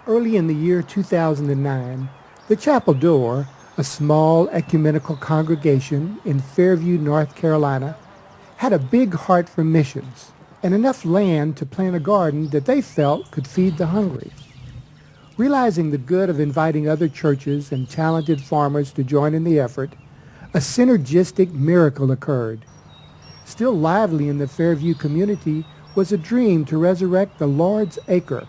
Early in the year 2009, the Chapel Door, a small ecumenical congregation in Fairview, North Carolina, had a big heart for missions and enough land to plant a garden that they felt could feed the hungry. Realizing the good of inviting other churches and talented farmers to join in the effort, a synergistic miracle occurred. Still lively in the Fairview community was a dream to resurrect the Lord's Acre,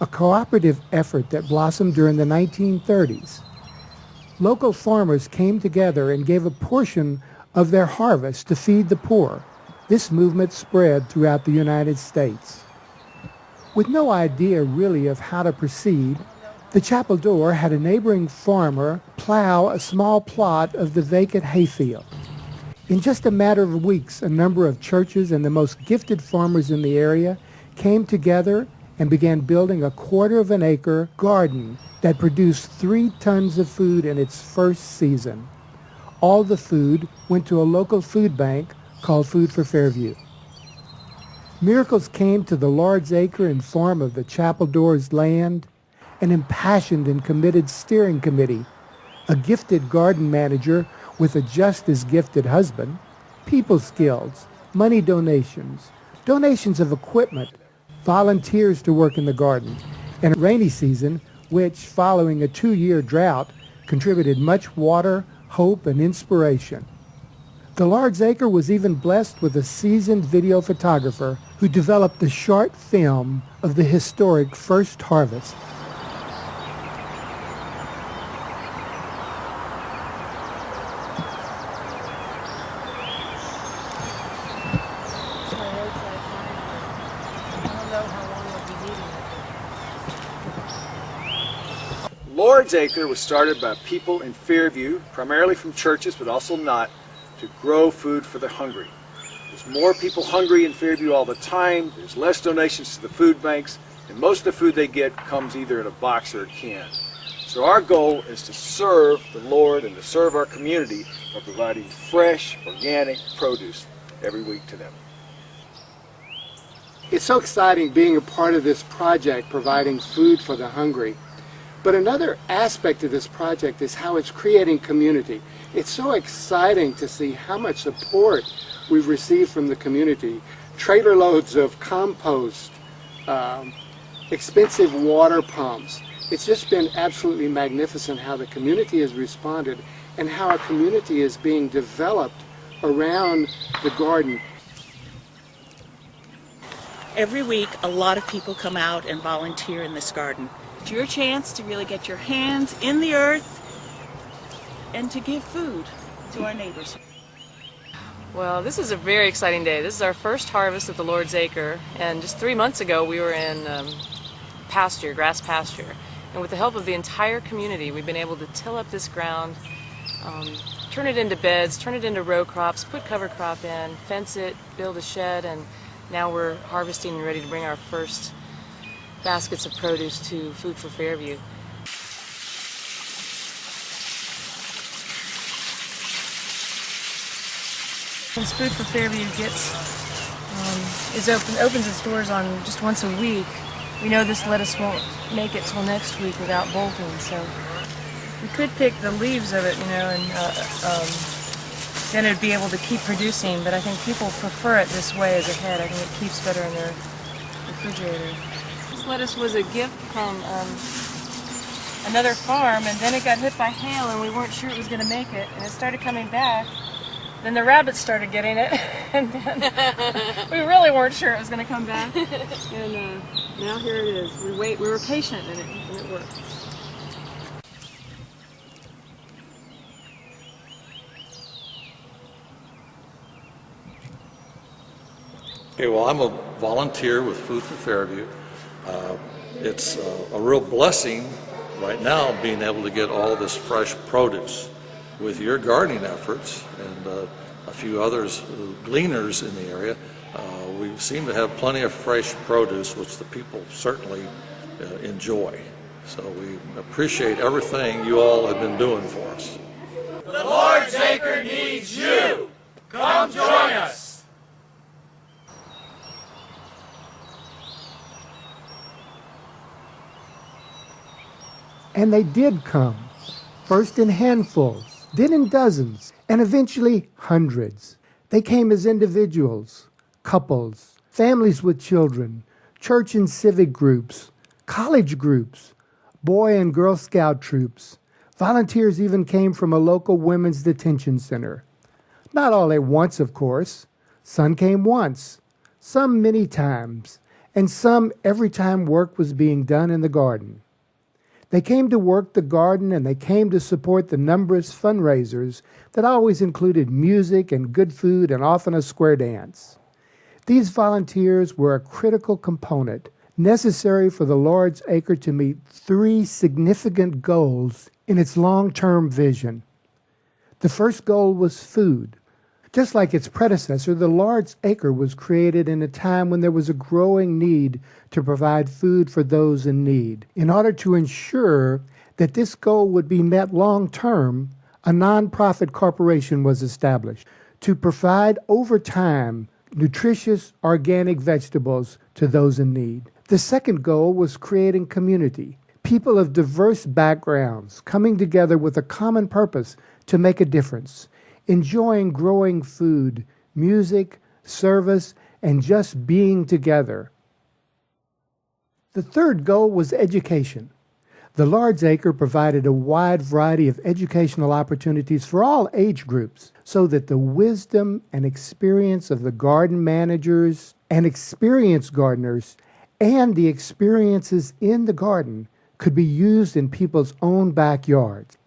a cooperative effort that blossomed during the 1930s. Local farmers came together and gave a portion of their harvest to feed the poor. This movement spread throughout the United States. With no idea really of how to proceed, the Chapel Door had a neighboring farmer plow a small plot of the vacant hayfield. In just a matter of weeks, a number of churches and the most gifted farmers in the area came together and began building a 1/4 acre garden that produced 3 tons of food in its first season. All the food went to a local food bank called Food for Fairview. Miracles came to the Lord's Acre in form of the Chapel Door's land, an impassioned and committed steering committee, a gifted garden manager with a just as gifted husband, people skills, money donations, donations of equipment, volunteers to work in the garden, and a rainy season which, following a 2-year drought, contributed much water, hope, and inspiration. The Lord's Acre was even blessed with a seasoned video photographer who developed a short film of the historic first harvest. Lord's Acre was started by people in Fairview, primarily from churches but also not, to grow food for the hungry. There's more people hungry in Fairview all the time, there's less donations to the food banks, and most of the food they get comes either in a box or a can. So our goal is to serve the Lord and to serve our community by providing fresh, organic produce every week to them. It's so exciting being a part of this project, providing food for the hungry. But another aspect of this project is how it's creating community. It's so exciting to see how much support we've received from the community. Trailer loads of compost, expensive water pumps. It's just been absolutely magnificent how the community has responded and how a community is being developed around the garden. Every week, a lot of people come out and volunteer in this garden. It's your chance to really get your hands in the earth and to give food to our neighbors. Well, this is a very exciting day. This is our first harvest at the Lord's Acre, and just 3 months ago we were in pasture, grass pasture. And with the help of the entire community, we've been able to till up this ground, turn it into beds, turn it into row crops, put cover crop in, fence it, build a shed, and now we're harvesting and ready to bring our first baskets of produce to Food for Fairview. Since Food for Fairview opens its doors on just once a week, we know this lettuce won't make it till next week without bolting. So we could pick the leaves of it, and then it'd be able to keep producing. But I think people prefer it this way as a head. I think it keeps better in their refrigerator. This lettuce was a gift from another farm, and then it got hit by hail, and we weren't sure it was going to make it, and it started coming back. Then the rabbits started getting it, and then we really weren't sure it was going to come back. And now here it is. We were patient, and it worked. Okay, well, I'm a volunteer with Food for Fairview. It's a real blessing right now being able to get all this fresh produce. With your gardening efforts and a few others, gleaners in the area, we seem to have plenty of fresh produce, which the people certainly enjoy. So we appreciate everything you all have been doing for us. The Lord's Acre needs you. Come join us. And they did come, first in handfuls, then in dozens, and eventually hundreds. They came as individuals, couples, families with children, church and civic groups, college groups, Boy and Girl Scout troops. Volunteers even came from a local women's detention center. Not all at once, of course. Some came once, some many times, and some every time work was being done in the garden. They came to work the garden, and they came to support the numerous fundraisers that always included music and good food and often a square dance. These volunteers were a critical component necessary for the Lord's Acre to meet three significant goals in its long-term vision. The first goal was food. Just like its predecessor, the Lord's Acre was created in a time when there was a growing need to provide food for those in need. In order to ensure that this goal would be met long-term, a nonprofit corporation was established to provide over time nutritious organic vegetables to those in need. The second goal was creating community, people of diverse backgrounds coming together with a common purpose to make a difference, enjoying growing food, music, service, and just being together. The third goal was education. The Lord's Acre provided a wide variety of educational opportunities for all age groups so that the wisdom and experience of the garden managers and experienced gardeners and the experiences in the garden could be used in people's own backyards.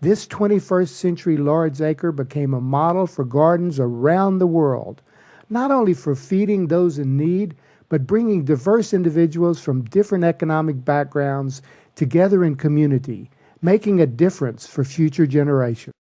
This 21st century Lord's Acre became a model for gardens around the world, not only for feeding those in need, but bringing diverse individuals from different economic backgrounds together in community, making a difference for future generations.